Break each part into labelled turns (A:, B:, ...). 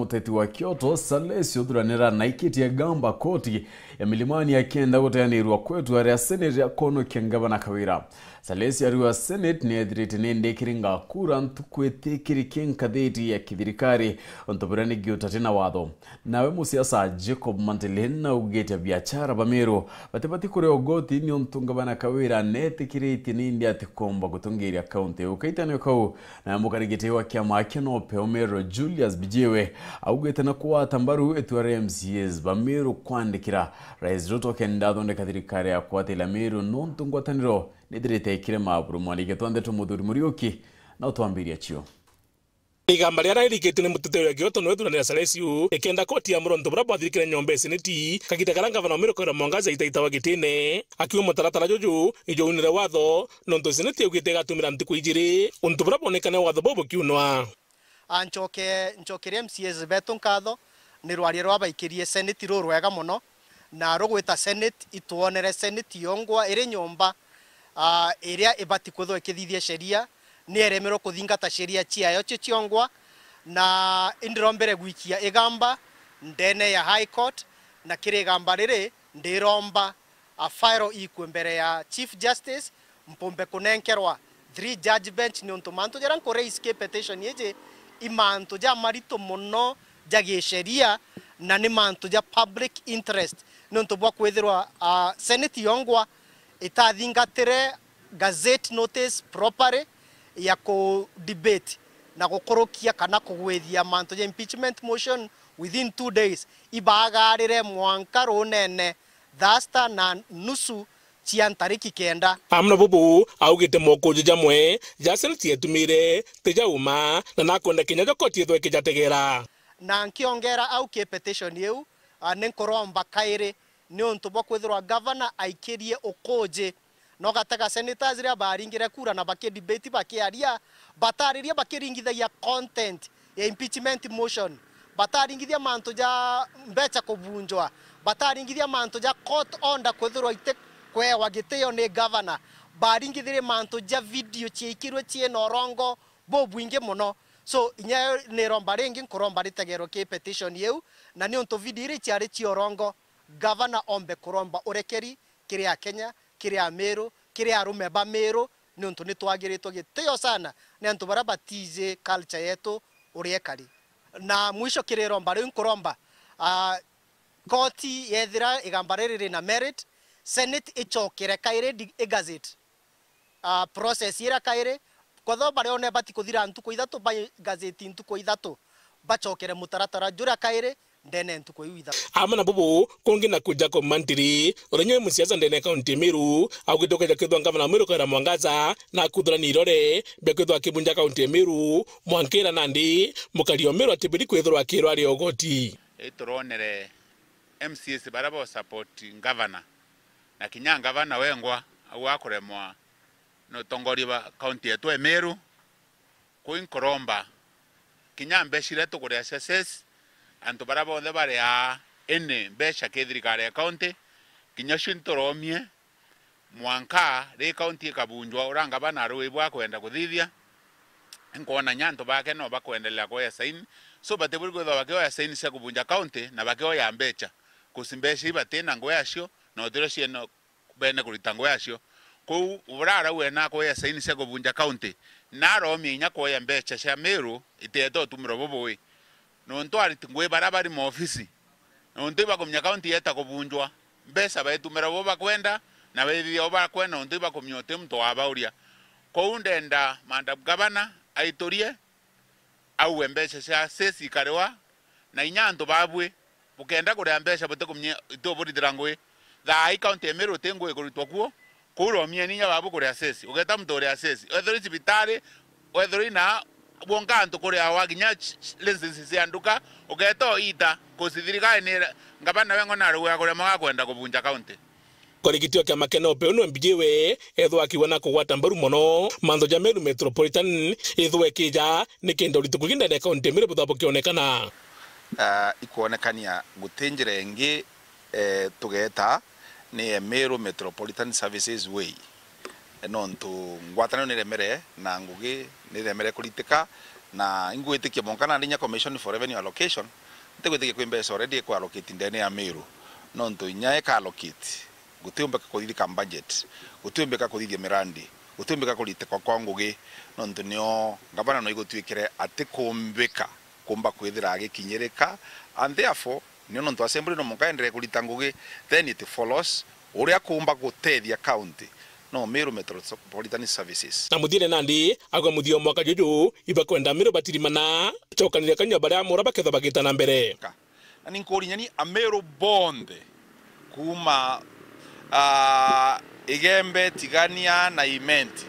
A: Muteti wa Kyoto SALESIO thuranira na ikiti ya IGAMBA KOTI ya milimani ya kenda guteanirwa kwetu aria Senate ya KWONOKIA Gavana KAWIRA. SALESIO ariwa Senate ni ethirite nendekiringa KURA NTUKU etikirike nkatheti ya THIRIKARI ontoburani giutatena watho. Nawe musiasa Jacob Mantelena AUGITE biachara ba Meru batebati kure ogoti ni Gavana KAWIRA netikirite nindi atikomba gutungiria county ukaitane kau na mukarigite wa kiama kinope Meru JULIUS MBIJIWE AUGITE na kuwata mbaru etuare MCAs ba Meru kwandikira Rais Ruto kenda thondeka THIRIKARI ya kwatila Meru nontungwataniro nithirite ikire maburu mwanike twande tumuthuri Muriuki na utwambiria chio.
B: IGAMBA ria irikite ni mutete wa Kyoto no thuranira SALESIO ekenda koti ya Muronto bra bathirikire nyombe SENETI kagita karanga Gavana Meru kwira mwangaza itaitawa gitine akiwa mutaratara jojo ijounire watho nonto SENETI augite gatumira NTUKU ijiri untu bra bonekane watho bobo kiunwa
C: nchokere MCAs beto nkatho ni rwari rwa baikirie Seneti ro rwega muno na rogwita Seneti ituonere Seneti yongwa iri nyomba iria ibati kwithwo ikithithia sheria ni eremero kuthingata sheria ciayo ciongwa na indirombere gwikia IGAMBA ndene ya High Court na kire IGAMBA riri ndiromba a file ikwe mbere ya Chief Justice mpombe kunenkerwa 3 judge bench ni untumanto jara nkore petition yeje imanto ja marito muno jage sheria na ni manto ja public interest nonto bwa kwethirwa Senate yongwa itathingatire gazette notice properly ya ko debate na gukorokia kana kugwethia manto ja impeachment motion within 2 days ibagarire mwanka runene thasta na nusu cian tariki kenda
B: amna bubu augite moko jamwe ja Seneti etumire teja uma na nakonda kinya jokoti ethwe kijategera
C: na nkiongera au ke petition yeu nenkoromba kaire ni onto bwa kwethirwa governor aikirie okoje no gataka senators ria baringire kura na bake debate bakiaria batariria bakiringithagia content ya impeachment motion bataringithia manto ja mbecha kubunjwa bataringithia manto ja court order kwethirwa ite kwe wagiteo ni governor baringithire manto ja video ciikirwe cie norongo bobwinge muno so inya ni romba ringi nkoromba ritegero ke petition yeu na ni onto video ri ciari ciorongo governor ombe kuromba urekeri kiri ya Kenya kiri ya Meru kiri ya rumeba Meru ni onto ni twagiritwo giteo sana ni onto barabatize culture yetu uriekari na mwisho kiri romba ri nkoromba koti yethira IGAMBA riri na merit Senate ichokere kaire gazette process ira kaire kwatho barione bati kuthira NTUKU ithatu ba gazette NTUKU ithatu bachokere mutaratara jura kaire ndene NTUKU ithatu
B: amana bubu kongi na kuja ko mantiri orenye musiasa ndene county Meru augitoka jakethwa Gavana Meru kwira mwangaza na kuthura ni irore bekethwa kibunja county Meru mwankira nandi mukario Meru atibiri kwithurwa akirwa ari ogoti
D: ituronere MCS barabo support governor na kinya Gavana wengwa au akuremwa no tongori ba county yetu ya Meru kuinkoromba kinya mbeshire to kure SSS anto barabo de bare a ene besha ke THIRIKARI county kinya shintoromie mwanka re county kabunjwa uranga bana rwebwa kwenda kuthithia nkona nyanto bake no bakwendelea kwa saini so bateburi kwa bakeo ya saini cia kubunja county na bakeo ya mbecha kusimbeshi batena ngoyacio no thiro cieno bene kuritango yacio ku urara wena ko ya saini cia kubunja county na romi nya ko ya mbecha cia Meru iteto tumiro boboi no ntwari tingwe barabari mu ofisi no ntiba kumnya county yeta kubunjwa mbesa baitumira boba kwenda na bethi oba kwenda ntiba kumnyote mto wabauria ko ndenda manda Gavana aitorie au mbesa cia sesi karewa na inyanto babwe bukenda kure mbesa bote kumnya itoburi dirangwe tha county ya Meru tengo ikuritwa kuo kuro mieninya babu kure assess ugeta mtore assess ethori cibitari ethori na bonganto kure awaginya license cia nduka ugeto ita kusithirika ni Gavana wengo na ruwa kure mwa kwenda kubunja county
B: korigitio kya makeno pe no MBIJIWE ethwa kiwana kugwata mbaru mono mantho ja Meru metropolitan ethwe kija ni kendo litukuginda ne county Meru buthapo kionekana
E: ikuonekania gutinjire ngi tugeta ni Meru Metropolitan Services Way nontu ngwatanio ni remere na ngugi ni remere kuritika na ingwitikia monkana ndinya commission for revenue allocation ntegwitikia kwimbeca already kwa allocate ndene ya Meru no nto inyae ka allocate gutiumbeka kuthithika budget gutiumbeka kuthithia mirandi gutiumbeka kulite kwa ngugi no nto nio ngavana no igotwikire ati kumbeka kumba kwithira agikinyirika and therefore nio nto assembly no monkaendere kulita ngugi then it follows uria kumba gutethia county no Meru Metropolitan Services
B: na muthire nandi agwa muthio mwaka juju iba kwenda Meru batirimana chokanire kanya baria mura baketha bagitana mbere
E: na ninkorinya ni Meru bond kuma igembe tigania na imenti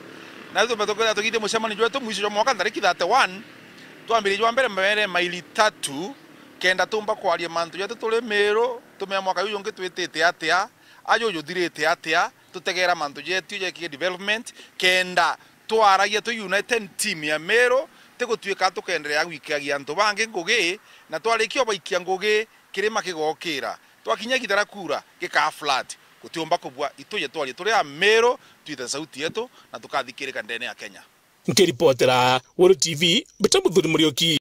E: na tumetoka tukite mushemani jwetu mwisho mwaka ndariki 31 twambirije mbere maili 3 kenda tumba kwaria mantu yetu tuli Meru tumya mwaka uyu ngitwitite atia ajo yuthirite atia tutegera mantu yetu ye development kenda twaragia tu united team ya Meru tegutwika tukenderea gwikiagia antu bangi ngugi na twarikio baikia ngugi kirima kigokira twakinya githara kura gika flat gutiumba kubwa ituye twari turi a Meru twita sauti yetu na tukathikirika ndene ya Kenya
B: nkiripotera World TV Bitamuthuri Murioki.